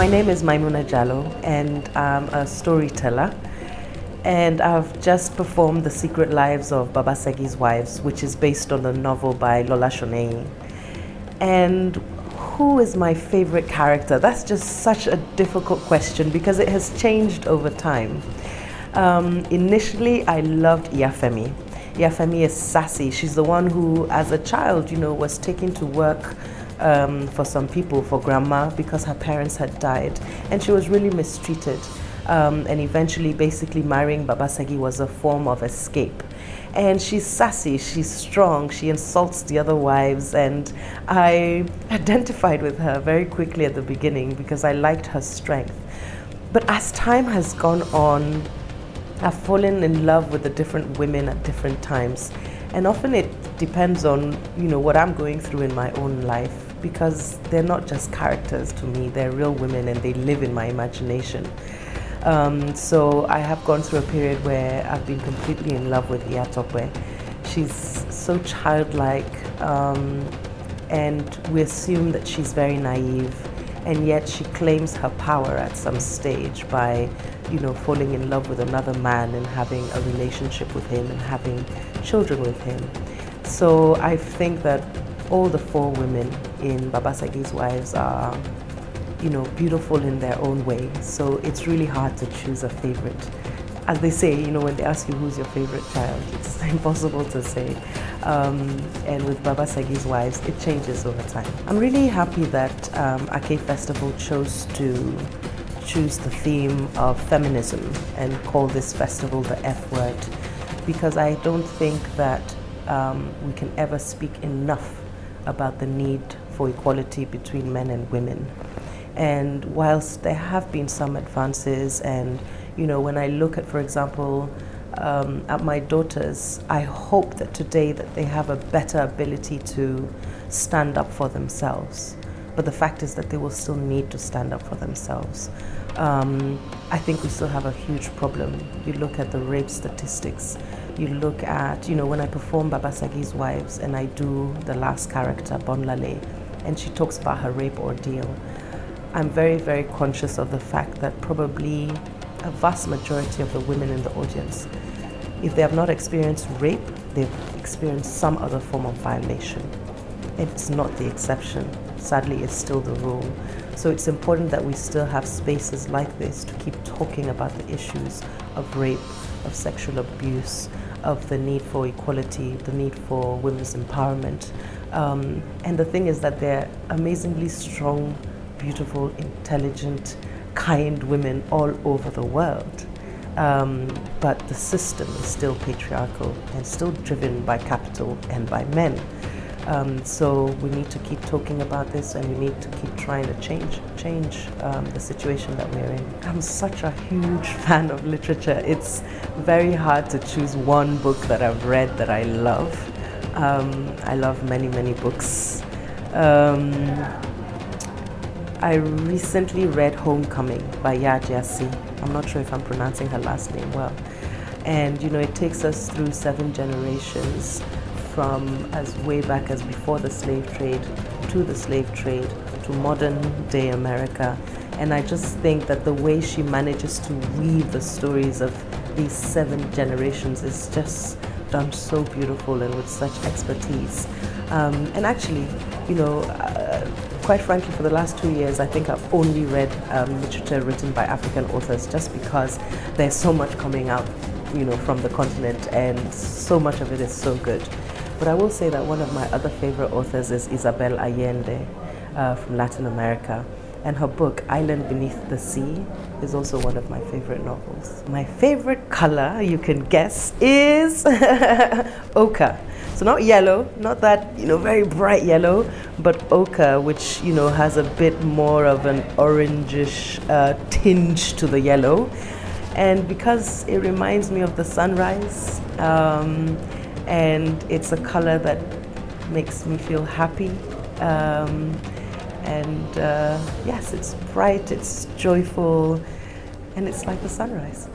My name is Maimouna Jallow, and I'm a storyteller. And I've just performed The Secret Lives of Baba Segi's Wives, which is based on the novel by Lola Shoneyin. And who is my favorite character? That's just such a difficult question because it has changed over time. Initially, I loved Iyafemi. Iyafemi is sassy. She's the one who, as a child, was taken to work for some people, for grandma, because her parents had died. And she was really mistreated. And eventually, basically, marrying Baba Segi was a form of escape. And she's sassy, she's strong, she insults the other wives, and I identified with her very quickly at the beginning because I liked her strength. But as time has gone on, I've fallen in love with the different women at different times. And often it depends on, what I'm going through in my own life, because they're not just characters to me, they're real women and they live in my imagination. So I have gone through a period where I've been completely in love with Iyatope. She's so childlike, and we assume that she's very naive, and yet she claims her power at some stage by, falling in love with another man and having a relationship with him and having children with him. So I think that all the four women in Baba Segi's Wives are beautiful in their own way. So it's really hard to choose a favorite. As they say, when they ask you who's your favorite child, it's impossible to say. And with Baba Segi's Wives, it changes over time. I'm really happy that Ake Festival chose to choose the theme of feminism and call this festival the F word, because I don't think that we can ever speak enough about the need for equality between men and women. And whilst there have been some advances, and when I look at, for example, at my daughters, I hope that today that they have a better ability to stand up for themselves. But the fact is that they will still need to stand up for themselves. I think we still have a huge problem. You look at the rape statistics. You look at, when I perform Baba Segi's Wives and I do the last character, Bonlale, and she talks about her rape ordeal, I'm very, very conscious of the fact that probably a vast majority of the women in the audience, if they have not experienced rape, they've experienced some other form of violation. It's not the exception. Sadly, it's still the rule. So it's important that we still have spaces like this to keep talking about the issues of rape, of sexual abuse, of the need for equality, the need for women's empowerment. And the thing is that they're amazingly strong, beautiful, intelligent, kind women all over the world. But the system is still patriarchal and still driven by capital and by men. So we need to keep talking about this, and we need to keep trying to change the situation that we're in. I'm such a huge fan of literature. It's very hard to choose one book that I've read that I love. I love many, many books. I recently read Homecoming by Yajiasi. I'm not sure if I'm pronouncing her last name well. And it takes us through 7 generations, from as way back as before the slave trade, to the slave trade, to modern day America. And I just think that the way she manages to weave the stories of these 7 generations is just done so beautiful and with such expertise. And actually, quite frankly, for the last 2 years, I think I've only read literature written by African authors, just because there's so much coming out, from the continent, and so much of it is so good. But I will say that one of my other favorite authors is Isabel Allende from Latin America. And her book, Island Beneath the Sea, is also one of my favorite novels. My favorite color, you can guess, is ochre. So not yellow, not that, very bright yellow, but ochre, which, has a bit more of an orangish tinge to the yellow. And because it reminds me of the sunrise, and it's a color that makes me feel happy. Yes, it's bright, it's joyful, and it's like the sunrise.